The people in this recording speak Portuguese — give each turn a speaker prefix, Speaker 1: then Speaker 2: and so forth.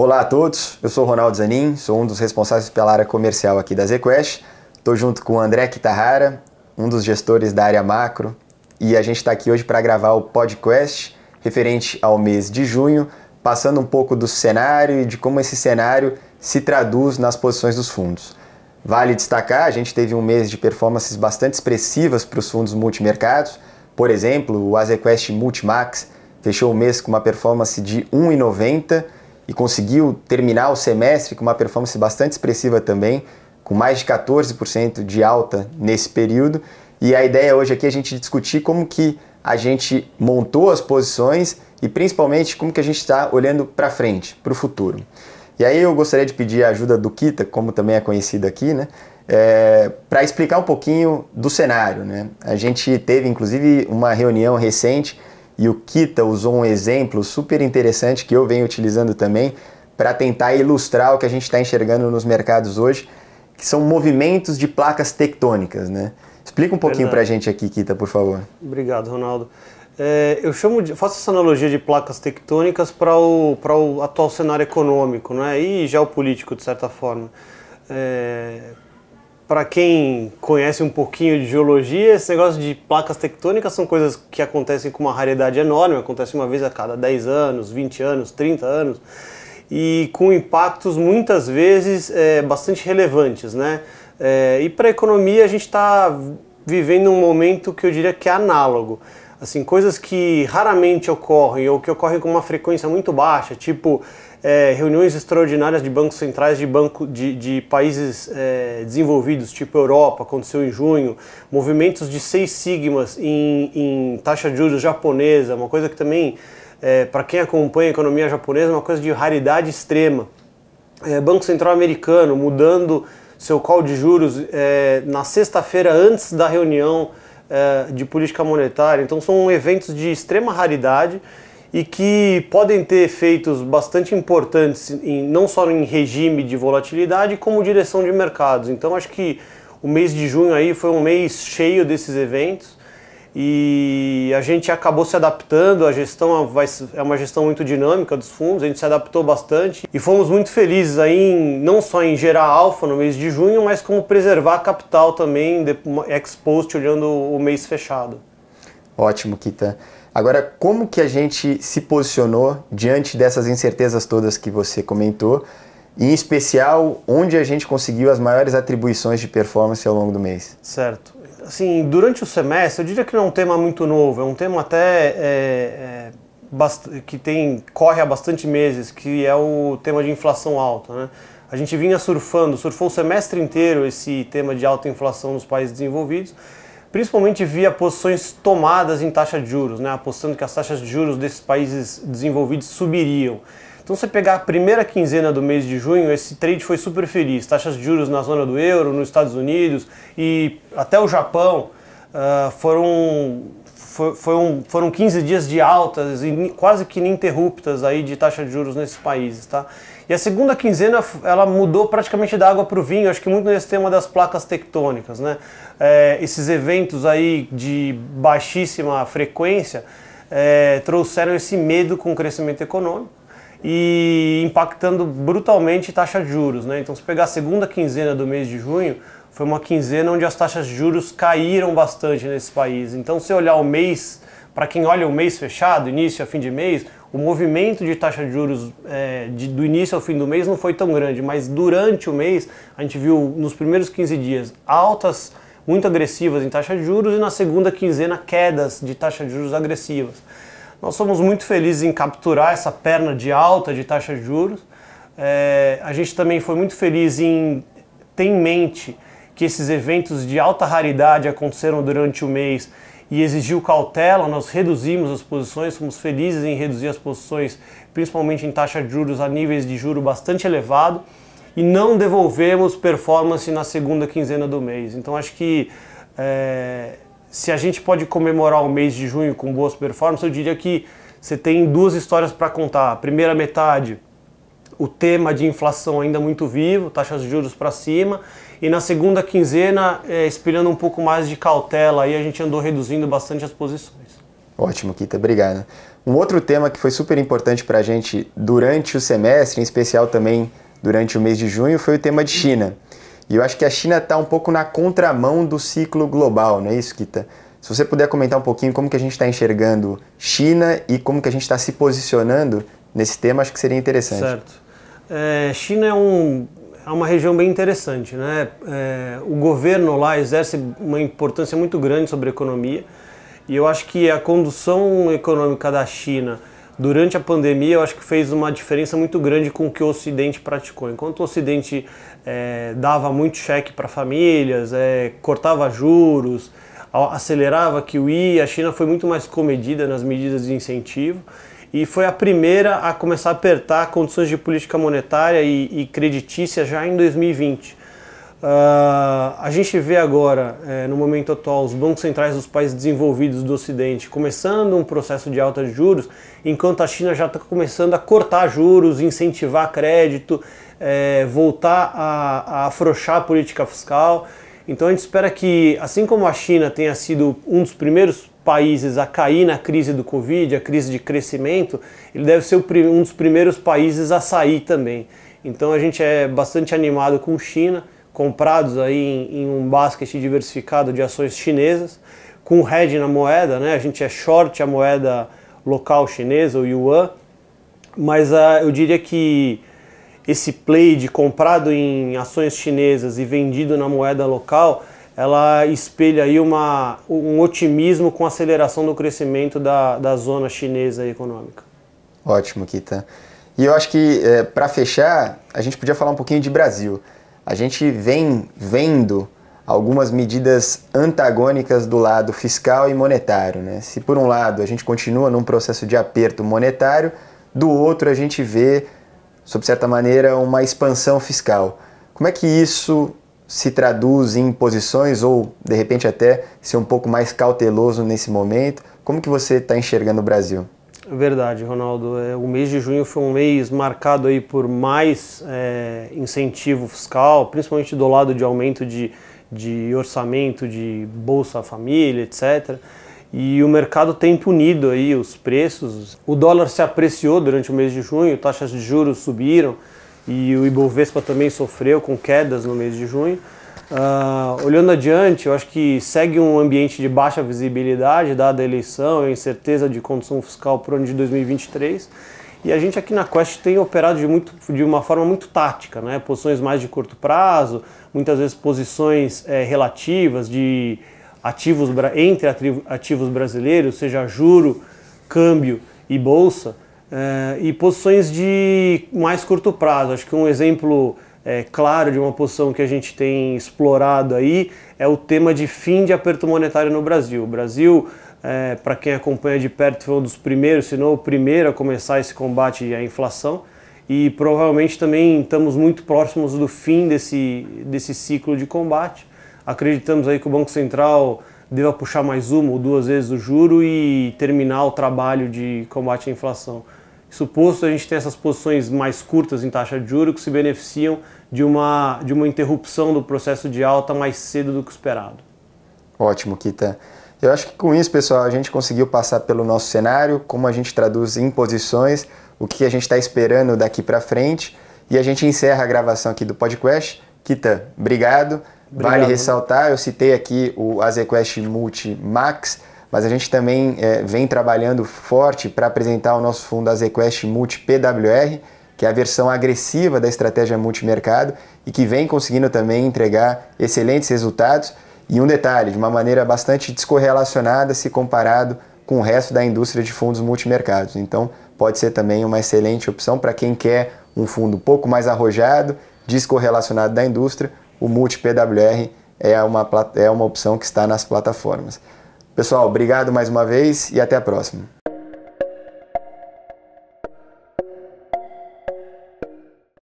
Speaker 1: Olá a todos, eu sou o Ronaldo Zanin, sou um dos responsáveis pela área comercial aqui da ZQuest. Estou junto com o André Kitahara, um dos gestores da área macro, e a gente está aqui hoje para gravar o podcast referente ao mês de junho, passando um pouco do cenário e de como esse cenário se traduz nas posições dos fundos. Vale destacar, a gente teve um mês de performances bastante expressivas para os fundos multimercados. Por exemplo, o ZQuest Multimax fechou o mês com uma performance de 1,90 e conseguiu terminar o semestre com uma performance bastante expressiva também, com mais de 14% de alta nesse período. E a ideia hoje aqui é a gente discutir como que a gente montou as posições e principalmente como que a gente está olhando para frente, para o futuro. E aí eu gostaria de pedir a ajuda do Kita, como também é conhecido aqui, né, para explicar um pouquinho do cenário, né? A gente teve inclusive uma reunião recente e o Kita usou um exemplo super interessante que eu venho utilizando também para tentar ilustrar o que a gente está enxergando nos mercados hoje, que são movimentos de placas tectônicas, né? Explica um pouquinho para a gente aqui, Kita, por favor.
Speaker 2: Obrigado, Ronaldo. Faço essa analogia de placas tectônicas para o atual cenário econômico, né, e geopolítico, de certa forma. Para quem conhece um pouquinho de geologia, esse negócio de placas tectônicas são coisas que acontecem com uma raridade enorme, acontece uma vez a cada 10 anos, 20 anos, 30 anos, e com impactos muitas vezes bastante relevantes, né? E para a economia a gente está vivendo um momento que eu diria que é análogo. Assim, coisas que raramente ocorrem ou que ocorrem com uma frequência muito baixa, tipo reuniões extraordinárias de bancos centrais de países desenvolvidos, tipo Europa, aconteceu em junho, movimentos de 6 sigmas em taxa de juros japonesa, uma coisa que também, para quem acompanha a economia japonesa, é uma coisa de raridade extrema. Banco Central americano mudando seu call de juros na sexta-feira antes da reunião de política monetária. Então são eventos de extrema raridade e que podem ter efeitos bastante importantes não só em regime de volatilidade como direção de mercados. Então acho que o mês de junho aí foi um mês cheio desses eventos e a gente acabou se adaptando. A gestão é uma gestão muito dinâmica dos fundos, a gente se adaptou bastante e fomos muito felizes aí não só em gerar alfa no mês de junho, mas como preservar capital também ex-post olhando o mês fechado.
Speaker 1: Ótimo, Kita. Agora, como que a gente se posicionou diante dessas incertezas todas que você comentou, e em especial onde a gente conseguiu as maiores atribuições de performance ao longo do mês?
Speaker 2: Certo. Assim, durante o semestre, eu diria que não é um tema muito novo, é um tema até que corre há bastante meses, que é o tema de inflação alta, né? A gente vinha surfou o semestre inteiro esse tema de alta inflação nos países desenvolvidos, principalmente via posições tomadas em taxa de juros, né, apostando que as taxas de juros desses países desenvolvidos subiriam. Então, se você pegar a primeira quinzena do mês de junho, esse trade foi super feliz. Taxas de juros na zona do euro, nos Estados Unidos e até o Japão foram 15 dias de altas e quase que ininterruptas aí de taxa de juros nesses países, tá? E a segunda quinzena ela mudou praticamente da água para o vinho, acho que muito nesse tema das placas tectônicas, né? Esses eventos aí de baixíssima frequência trouxeram esse medo com o crescimento econômico e impactando brutalmente taxa de juros, né? Então, se pegar a segunda quinzena do mês de junho, foi uma quinzena onde as taxas de juros caíram bastante nesse país. Então, se olhar o mês, para quem olha o mês fechado, início a fim de mês, o movimento de taxa de juros do início ao fim do mês não foi tão grande, mas durante o mês a gente viu nos primeiros 15 dias altas muito agressivas em taxa de juros e na segunda quinzena quedas de taxa de juros agressivas. Nós somos muito felizes em capturar essa perna de alta de taxa de juros. A gente também foi muito feliz em ter em mente que esses eventos de alta raridade aconteceram durante o mês e exigiu cautela. Nós reduzimos as posições, fomos felizes em reduzir as posições, principalmente em taxa de juros a níveis de juro bastante elevado, e não devolvemos performance na segunda quinzena do mês. Então acho que se a gente pode comemorar o mês de junho com boas performances, eu diria que você tem duas histórias para contar. A primeira metade, o tema de inflação ainda muito vivo, taxas de juros para cima, e na segunda quinzena, espelhando um pouco mais de cautela, aí a gente andou reduzindo bastante as posições.
Speaker 1: Ótimo, Kita, obrigado. Um outro tema que foi super importante para a gente durante o semestre, em especial também durante o mês de junho, foi o tema de China. E eu acho que a China está um pouco na contramão do ciclo global, não é isso, Kita? Se você puder comentar um pouquinho como que a gente está enxergando China e como que a gente está se posicionando nesse tema, acho que seria interessante.
Speaker 2: Certo. China é uma região bem interessante, né? O governo lá exerce uma importância muito grande sobre a economia e eu acho que a condução econômica da China durante a pandemia, eu acho que fez uma diferença muito grande com o que o Ocidente praticou. Enquanto o Ocidente dava muito cheque para famílias, cortava juros, acelerava QE, a China foi muito mais comedida nas medidas de incentivo e foi a primeira a começar a apertar condições de política monetária e creditícia já em 2020. A gente vê agora, no momento atual, os bancos centrais dos países desenvolvidos do Ocidente começando um processo de alta de juros, enquanto a China já está começando a cortar juros, incentivar crédito, voltar a afrouxar a política fiscal. Então a gente espera que, assim como a China tenha sido um dos primeiros países a cair na crise do Covid, a crise de crescimento, ele deve ser um dos primeiros países a sair também. Então a gente é bastante animado com China, comprados aí em um basket diversificado de ações chinesas, com hedge na moeda, né? A gente é short a moeda local chinesa, o yuan, mas eu diria que esse play de comprado em ações chinesas e vendido na moeda local, ela espelha aí um otimismo com a aceleração do crescimento da zona chinesa econômica.
Speaker 1: Ótimo, Kita. E eu acho que, para fechar, a gente podia falar um pouquinho de Brasil. A gente vem vendo algumas medidas antagônicas do lado fiscal e monetário, né? Se por um lado a gente continua num processo de aperto monetário, do outro a gente vê, sob certa maneira, uma expansão fiscal. Como é que isso se traduz em posições ou, de repente, até ser um pouco mais cauteloso nesse momento? Como que você está enxergando o Brasil?
Speaker 2: Verdade, Ronaldo. O mês de junho foi um mês marcado aí por mais incentivo fiscal, principalmente do lado de aumento de orçamento, de Bolsa Família, etc. E o mercado tem punido aí os preços. O dólar se apreciou durante o mês de junho, taxas de juros subiram e o Ibovespa também sofreu com quedas no mês de junho. Olhando adiante, eu acho que segue um ambiente de baixa visibilidade, dada a eleição e a incerteza de condução fiscal para o ano de 2023. E a gente aqui na Quest tem operado de uma forma muito tática, né? Posições mais de curto prazo, muitas vezes posições relativas de ativos entre ativos brasileiros, seja juro, câmbio e bolsa, e posições de mais curto prazo. Acho que um exemplo claro de uma posição que a gente tem explorado aí é o tema de fim de aperto monetário no Brasil. O Brasil, para quem acompanha de perto, foi um dos primeiros, se não o primeiro a começar esse combate à inflação e provavelmente também estamos muito próximos do fim desse ciclo de combate. Acreditamos aí que o Banco Central deva puxar mais uma ou duas vezes o juro e terminar o trabalho de combate à inflação. Suposto, a gente tem essas posições mais curtas em taxa de juros que se beneficiam de uma interrupção do processo de alta mais cedo do que esperado.
Speaker 1: Ótimo, Kita. Eu acho que com isso, pessoal, a gente conseguiu passar pelo nosso cenário, como a gente traduz em posições, o que a gente está esperando daqui para frente, e a gente encerra a gravação aqui do podcast. Kita, obrigado. Vale ressaltar, eu citei aqui o AZQuest Multi Max, mas a gente também vem trabalhando forte para apresentar o nosso fundo AZQuest Multi PWR, que é a versão agressiva da estratégia multimercado e que vem conseguindo também entregar excelentes resultados. E um detalhe, de uma maneira bastante descorrelacionada se comparado com o resto da indústria de fundos multimercados. Então pode ser também uma excelente opção para quem quer um fundo um pouco mais arrojado, descorrelacionado da indústria. O Multi PWR é uma opção que está nas plataformas. Pessoal, obrigado mais uma vez e até a próxima.